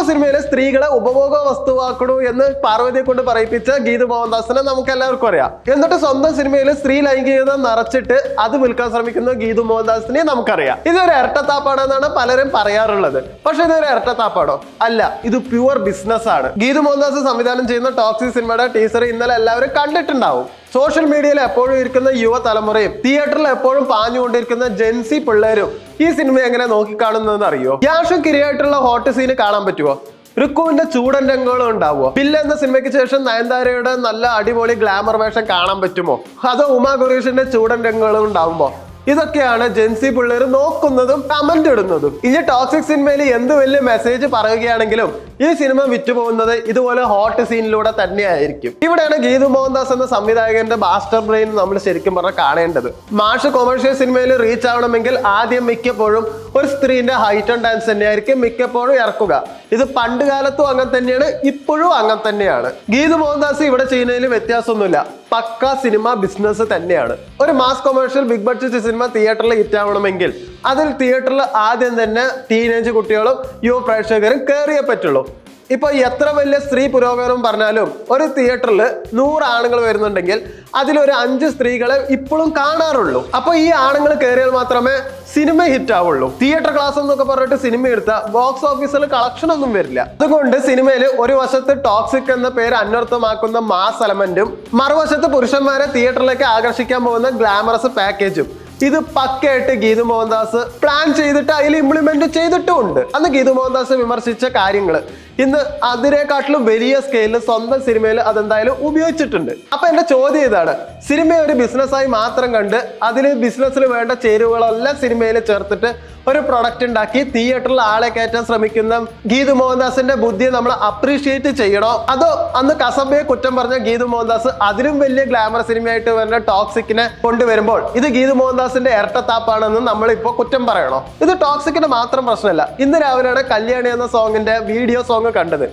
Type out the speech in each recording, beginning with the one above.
സിനിമയിലെ സ്ത്രീകളെ ഉപഭോഗ വസ്തുവാക്കണു എന്ന് പാർവതിയെ കൊണ്ട് പറയിപ്പിച്ച ഗീതു മോഹൻദാസിനെ നമുക്ക് എല്ലാവർക്കും അറിയാം. എന്നിട്ട് സ്വന്തം സിനിമയിൽ സ്ത്രീ ലൈംഗികത നിറച്ചിട്ട് അത് വിൽക്കാൻ ശ്രമിക്കുന്ന ഗീതു മോഹൻദാസിനെ നമുക്കറിയാം. ഇതൊരു ഇരട്ടത്താപ്പാണെന്നാണ് പലരും പറയാറുള്ളത്. പക്ഷെ ഇതൊരു ഇരട്ടത്താപ്പാണോ? അല്ല, ഇത് പ്യുവർ ബിസിനസ് ആണ്. ഗീതു മോഹൻദാസ് സംവിധാനം ചെയ്യുന്ന ടോക്സിക് സിനിമയുടെ ടീസർ ഇന്നലെ എല്ലാവരും കണ്ടിട്ടുണ്ടാവും. സോഷ്യൽ മീഡിയയിൽ എപ്പോഴും ഇരിക്കുന്ന യുവതലമുറയും തിയേറ്ററിൽ എപ്പോഴും പാഞ്ഞുകൊണ്ടിരിക്കുന്ന ജെൻസി പിള്ളേരും ഈ സിനിമ എങ്ങനെ നോക്കിക്കാണുന്നതെന്ന് അറിയോ? യാഷും കിരിയായിട്ടുള്ള ഹോട്ട് സീന് കാണാൻ പറ്റുമോ? ഋക്കുവിന്റെ ചൂടൻ രംഗങ്ങളും ഉണ്ടാവുമോ? പില്ല എന്ന സിനിമയ്ക്ക് ശേഷം നയൻതാരയുടെ നല്ല അടിപൊളി ഗ്ലാമർ വേഷം കാണാൻ പറ്റുമോ? അതോ ഉമാ ഖുറേഷിന്റെ ചൂടൻ രംഗങ്ങളും ഉണ്ടാവുമ്പോ? ഇതൊക്കെയാണ് ജെൻസി പിള്ളേർ നോക്കുന്നതും കമന്റ് ഇടുന്നതും. ഇനി ടോക്സിക് സിനിമയിൽ എന്ത് വലിയ മെസ്സേജ് പറയുകയാണെങ്കിലും ഈ സിനിമ വിറ്റുപോകുന്നത് ഇതുപോലെ ഹോട്ട് സീനിലൂടെ തന്നെയായിരിക്കും. ഇവിടെയാണ് ഗീതു മോഹൻദാസ് എന്ന സംവിധായകന്റെ മാസ്റ്റർ ബ്രെയിൻ നമ്മൾ ശരിക്കും പറഞ്ഞാൽ കാണേണ്ടത്. മാഷ് കൊമേഴ്ഷ്യൽ സിനിമയിൽ റീച്ച് ആവണമെങ്കിൽ ആദ്യം മിക്കപ്പോഴും ഒരു സ്ത്രീന്റെ ഹൈറ്റ് ആൻഡ് ഡാൻസ് തന്നെയായിരിക്കും മിക്കപ്പോഴും ഇറക്കുക. ഇത് പണ്ട് കാലത്തും അങ്ങനെ തന്നെയാണ്, ഇപ്പോഴും അങ്ങനെ തന്നെയാണ്. ഗീതു മോഹൻദാസ് ഇവിടെ ചെയ്യുന്നതിൽ വ്യത്യാസമൊന്നുമില്ല. പക്ക സിനിമ ബിസിനസ് തന്നെയാണ്. ഒരു mass commercial big budget cinema തിയേറ്ററിൽ ഹിറ്റ് ആവണമെങ്കിൽ അതിൽ തിയേറ്ററിൽ ആദ്യം തന്നെ ടീനേജ് കുട്ടികളും യുവ പ്രേക്ഷകരും കയറിയേ പറ്റുള്ളൂ. ഇപ്പൊ എത്ര വലിയ സ്ത്രീ പുരോഗമനം പറഞ്ഞാലും ഒരു തിയേറ്ററിൽ 100 ആണുങ്ങൾ വരുന്നുണ്ടെങ്കിൽ അതിലൊരു 5 സ്ത്രീകളെ ഇപ്പോഴും കാണാറുള്ളൂ. അപ്പൊ ഈ ആണുങ്ങൾ കയറിയാൽ മാത്രമേ സിനിമ ഹിറ്റ് ആവുള്ളൂ. തിയേറ്റർ ക്ലാസ് എന്നൊക്കെ പറഞ്ഞിട്ട് സിനിമ എടുത്ത ബോക്സ് ഓഫീസിൽ കളക്ഷൻ ഒന്നും വരില്ല. അതുകൊണ്ട് സിനിമയിൽ ഒരു വശത്ത് ടോക്സിക് എന്ന പേര് അന്വർത്ഥമാക്കുന്ന മാസ് എലമെന്റും മറുവശത്ത് പുരുഷന്മാരെ തിയേറ്ററിലേക്ക് ആകർഷിക്കാൻ പോകുന്ന ഗ്ലാമറസ് പാക്കേജും ഇത് പക്കയായിട്ട് ഗീതു മോഹൻദാസ് പ്ലാൻ ചെയ്തിട്ട് അതിൽ ഇംപ്ലിമെന്റ് ചെയ്തിട്ടുമുണ്ട്. അന്ന് ഗീതു മോഹൻദാസ് വിമർശിച്ച കാര്യങ്ങൾ ഇന്ന് അതിനെക്കാട്ടിലും വലിയ സ്കെയിലിൽ സ്വന്തം സിനിമയിൽ അതെന്തായാലും ഉപയോഗിച്ചിട്ടുണ്ട്. അപ്പൊ എന്റെ ചോദ്യം ഇതാണ്, സിനിമയെ ഒരു ബിസിനസ്സായി മാത്രം കണ്ട് അതിൽ ബിസിനസ്സിൽ വേണ്ട ചേരുവകളെല്ലാം സിനിമയിൽ ചേർത്തിട്ട് ഒരു പ്രൊഡക്റ്റ് ഉണ്ടാക്കി തിയേറ്ററിൽ ആളെ കയറ്റാൻ ശ്രമിക്കുന്ന ഗീതു മോഹൻദാസിന്റെ ബുദ്ധിയെ നമ്മൾ അപ്രീഷിയേറ്റ് ചെയ്യണോ? അതോ അന്ന് കസബയെ കുറ്റം പറഞ്ഞ ഗീതു മോഹൻദാസ് അതിലും വലിയ ഗ്ലാമർ സിനിമയായിട്ട് വരുന്ന ടോക്സിക്കിനെ കൊണ്ടുവരുമ്പോൾ ഇത് ഗീതു മോഹൻദാസിന്റെ ഇരട്ടത്താപ്പാണെന്ന് നമ്മളിപ്പോ കുറ്റം പറയണോ? ഇത് ടോക്സിക്കിന്റെ മാത്രം പ്രശ്നമല്ല. ഇന്ന് രാവിലെയാണ് കല്യാണി എന്ന സോങ്ങിന്റെ വീഡിയോ സോങ് കണ്ടത്.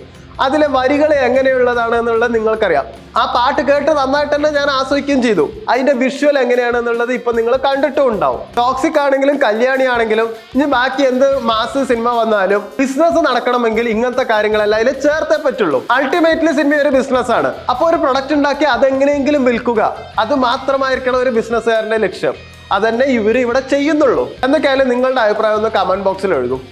അതിലെ വരികൾ എങ്ങനെയുള്ളതാണ് എന്നുള്ളത് നിങ്ങൾക്കറിയാം. ആ പാട്ട് കേട്ട് നന്നായിട്ട് തന്നെ ഞാൻ ആസ്വദിക്കുകയും ചെയ്തു. അതിന്റെ വിഷ്വൽ എങ്ങനെയാണെന്നുള്ളത് ഇപ്പൊ നിങ്ങൾ കണ്ടിട്ടും ഉണ്ടാവും. ടോക്സിക് ആണെങ്കിലും കല്യാണി ആണെങ്കിലും ഇനി ബാക്കി എന്ത് മാസ് സിനിമ വന്നാലും ബിസിനസ് നടക്കണമെങ്കിൽ ഇങ്ങനത്തെ കാര്യങ്ങളെല്ലാം അതിൽ ചേർത്തേ പറ്റുള്ളൂ. അൾട്ടിമേറ്റ്ലി സിനിമ ഒരു ബിസിനസ് ആണ്. അപ്പോൾ ഒരു പ്രൊഡക്റ്റ് ഉണ്ടാക്കി അതെങ്ങനെയെങ്കിലും വിൽക്കുക, അത് മാത്രമായിരിക്കണം ഒരു ബിസിനസ്സുകാരന്റെ ലക്ഷ്യം. അതന്നെ ഇവർ ഇവിടെ ചെയ്യുന്നുള്ളൂ. എന്തൊക്കെയായാലും നിങ്ങളുടെ അഭിപ്രായം ഒന്ന് കമന്റ് ബോക്സിൽ എഴുതും.